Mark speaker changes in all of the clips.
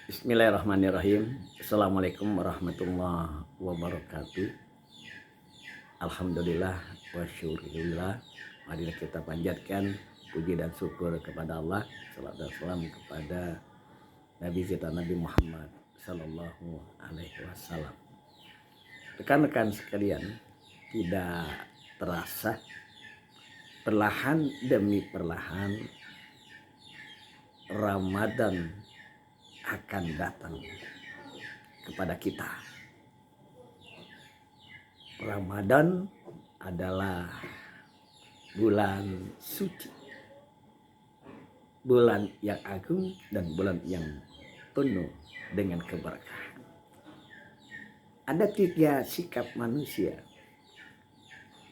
Speaker 1: Bismillahirrahmanirrahim. Assalamualaikum warahmatullahi wabarakatuh. Alhamdulillah wa syukurillah. Mari kita panjatkan puji dan syukur kepada Allah. Salawat dan salam kepada Nabi kita Nabi Muhammad sallallahu alaihi wasallam. Rekan-rekan sekalian, tidak terasa perlahan demi perlahan Ramadan akan datang kepada kita. Ramadan adalah bulan suci, bulan yang agung dan bulan yang penuh dengan keberkahan. Ada 3 sikap manusia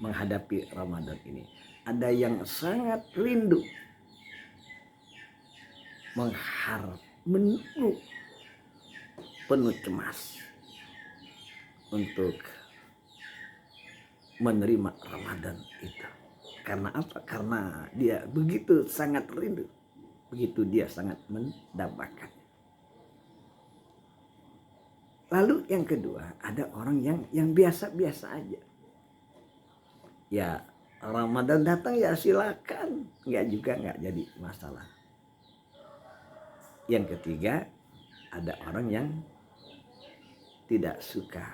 Speaker 1: menghadapi Ramadan ini. Ada yang sangat rindu, mengharap, menunggu, penuh cemas untuk menerima Ramadan itu. Karena apa? Karena dia begitu sangat rindu, begitu dia sangat mendambakan. Lalu yang kedua, ada orang yang biasa-biasa aja. Ya, Ramadan datang ya silakan, nggak jadi masalah. Yang ketiga, ada orang yang tidak suka.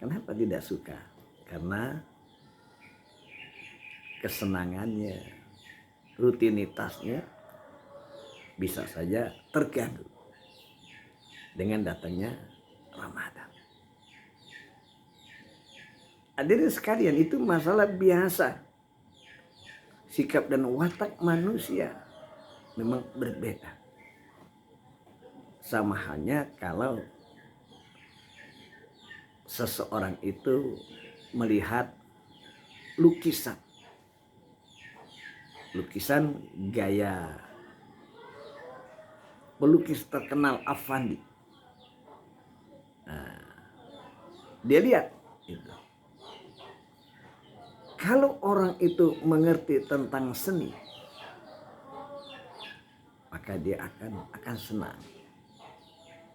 Speaker 1: Kenapa tidak suka? Karena kesenangannya, rutinitasnya bisa saja terganggu dengan datangnya Ramadan. Hadirin sekalian, itu masalah biasa. Sikap dan watak manusia memang berbeda. Sama halnya kalau seseorang itu melihat lukisan gaya pelukis terkenal Affandi. Nah, dia lihat itu. Kalau orang itu mengerti tentang seni, maka dia akan senang.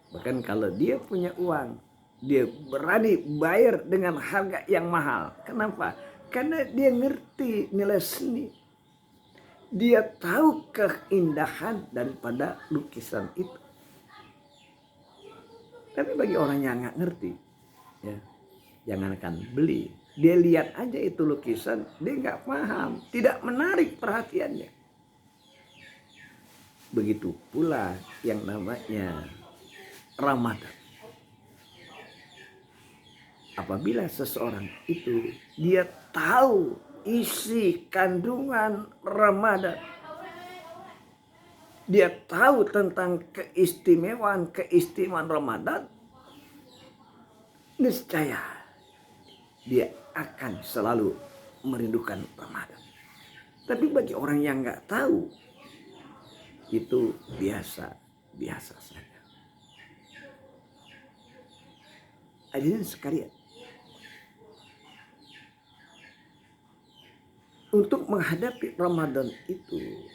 Speaker 1: Bahkan kalau dia punya uang, dia berani bayar dengan harga yang mahal. Kenapa? Karena dia ngerti nilai seni. Dia tahu keindahan daripada lukisan itu. Tapi bagi orang yang nggak ngerti, ya, jangankan beli, dia lihat aja itu lukisan, dia nggak paham, tidak menarik perhatiannya. Begitu pula yang namanya Ramadan. Apabila seseorang itu dia tahu isi kandungan Ramadan, dia tahu tentang keistimewaan Ramadan, niscaya dia akan selalu merindukan Ramadan. Tapi bagi orang yang nggak tahu, itu biasa saja. Hadirin sekalian, untuk menghadapi Ramadan itu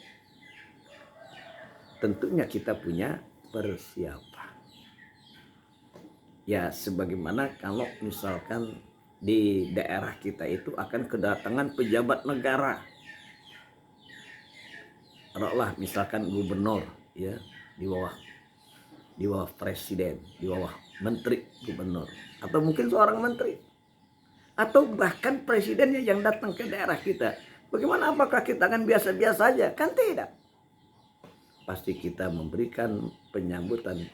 Speaker 1: tentunya kita punya persiapan. Ya, sebagaimana kalau misalkan di daerah kita itu akan kedatangan pejabat negara. Taruhlah misalkan gubernur, ya, di bawah presiden, di bawah menteri gubernur, atau mungkin seorang menteri, atau bahkan presidennya yang datang ke daerah kita. Bagaimana, apakah kita akan biasa-biasa saja? Kan tidak. Pasti kita memberikan penyambutan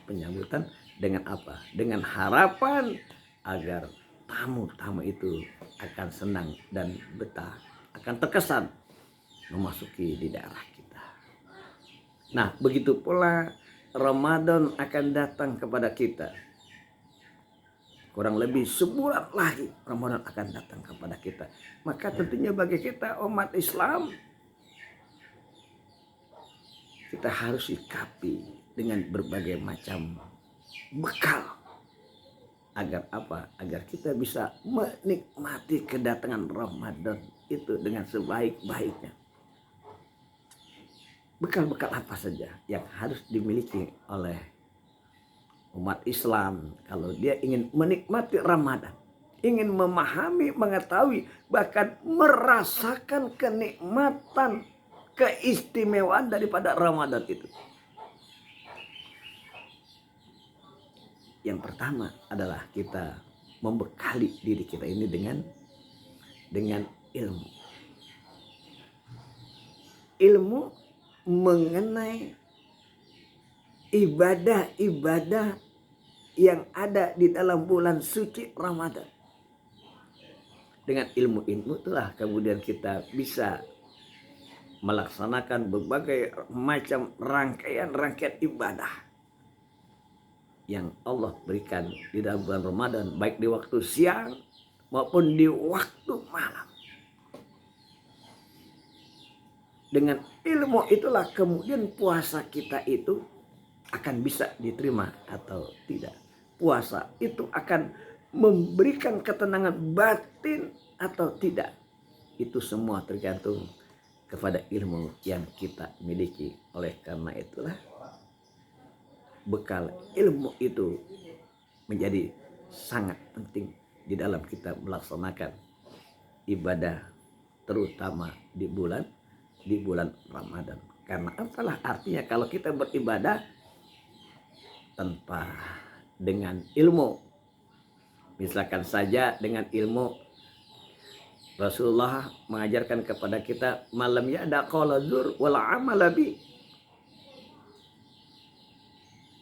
Speaker 1: dengan apa? Dengan harapan agar tamu-tamu itu akan senang dan betah, akan terkesan memasuki di daerah kita. Nah, begitu pula Ramadan akan datang kepada kita. Kurang lebih sebulan lagi Ramadan akan datang kepada kita. Maka tentunya bagi kita umat Islam, kita harus sikapi dengan berbagai macam bekal. Agar apa? Agar kita bisa menikmati kedatangan Ramadan itu dengan sebaik-baiknya. Bekal-bekal apa saja yang harus dimiliki oleh umat Islam kalau dia ingin menikmati Ramadan, ingin memahami, mengetahui, bahkan merasakan kenikmatan, keistimewaan daripada Ramadan itu. Yang pertama adalah kita membekali diri kita ini dengan ilmu. Ilmu mengenai ibadah-ibadah yang ada di dalam bulan suci Ramadan. Dengan ilmu-ilmu itulah kemudian kita bisa melaksanakan berbagai macam rangkaian ibadah yang Allah berikan di dalam bulan Ramadan, baik di waktu siang maupun di waktu malam. Dengan ilmu itulah kemudian puasa kita itu akan bisa diterima atau tidak. Puasa itu akan memberikan ketenangan batin atau tidak. Itu semua tergantung kepada ilmu yang kita miliki. Oleh karena itulah bekal ilmu itu menjadi sangat penting di dalam kita melaksanakan ibadah, terutama di bulan Ramadan. Karena apalah artinya kalau kita beribadah tanpa dengan ilmu. Misalkan saja dengan ilmu, Rasulullah mengajarkan kepada kita malam ya'da qala zur wal amala bi.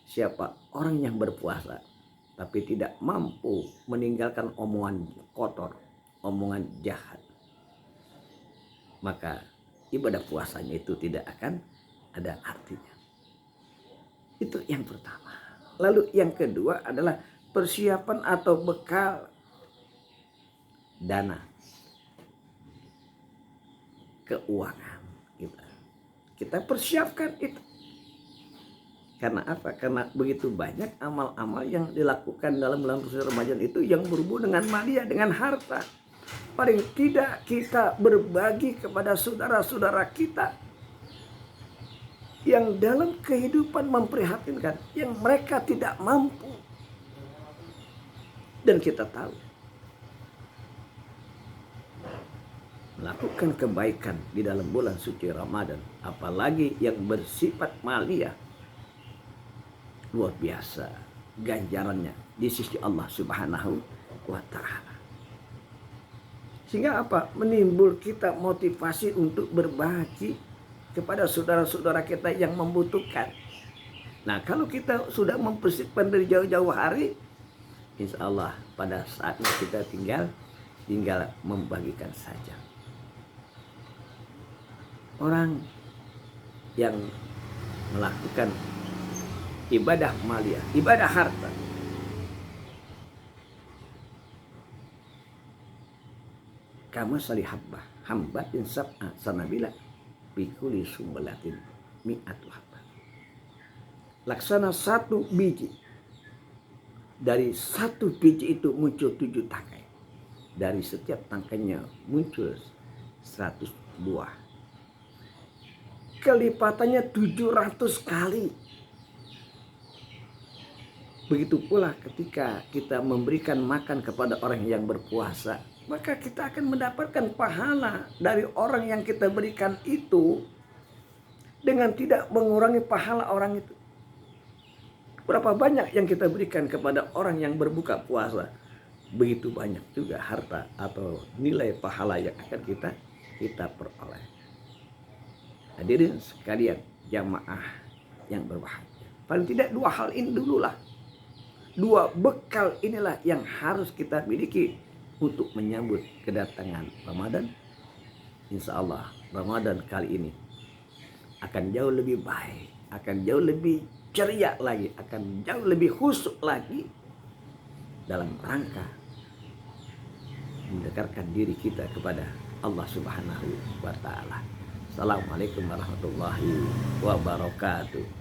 Speaker 1: Siapa orang yang berpuasa tapi tidak mampu meninggalkan omongan kotor, omongan jahat, maka ibadah puasanya itu tidak akan ada artinya. Itu yang pertama. Lalu yang kedua adalah persiapan atau bekal dana, keuangan kita persiapkan itu. Karena apa? Karena begitu banyak amal-amal yang dilakukan dalam bulan suci Ramadan itu yang berhubungan dengan malia, dengan harta. Paling tidak kita berbagi kepada saudara-saudara kita yang dalam kehidupan memprihatinkan, yang mereka tidak mampu. Dan kita tahu melakukan kebaikan di dalam bulan suci Ramadan, apalagi yang bersifat malia, luar biasa ganjarannya di sisi Allah Subhanahu wa Ta'ala. Sehingga apa? Menimbul kita motivasi untuk berbagi kepada saudara-saudara kita yang membutuhkan. Nah, kalau kita sudah mempersiapkan dari jauh-jauh hari, insya Allah pada saatnya kita tinggal membagikan saja. Orang yang melakukan ibadah malia, ibadah harta, kama salih hambatin sab'a sanabila bikuli sumbalatin mi'atu habbah. Laksana satu biji, dari satu biji itu muncul 7 tangkai, dari setiap tangkainya muncul 100 buah, kelipatannya 700 kali. Begitu pula ketika kita memberikan makan kepada orang yang berpuasa, maka kita akan mendapatkan pahala dari orang yang kita berikan itu dengan tidak mengurangi pahala orang itu. Berapa banyak yang kita berikan kepada orang yang berbuka puasa, begitu banyak juga harta atau nilai pahala yang akan kita peroleh. Hadirin sekalian, jamaah yang berbahagia, paling tidak 2 hal ini dululah. 2 bekal inilah yang harus kita miliki untuk menyambut kedatangan Ramadan. Insya Allah Ramadan kali ini akan jauh lebih baik, akan jauh lebih ceria lagi, akan jauh lebih khusyuk lagi dalam rangka mendekatkan diri kita kepada Allah Subhanahu wa Ta'ala. Assalamualaikum warahmatullahi wabarakatuh.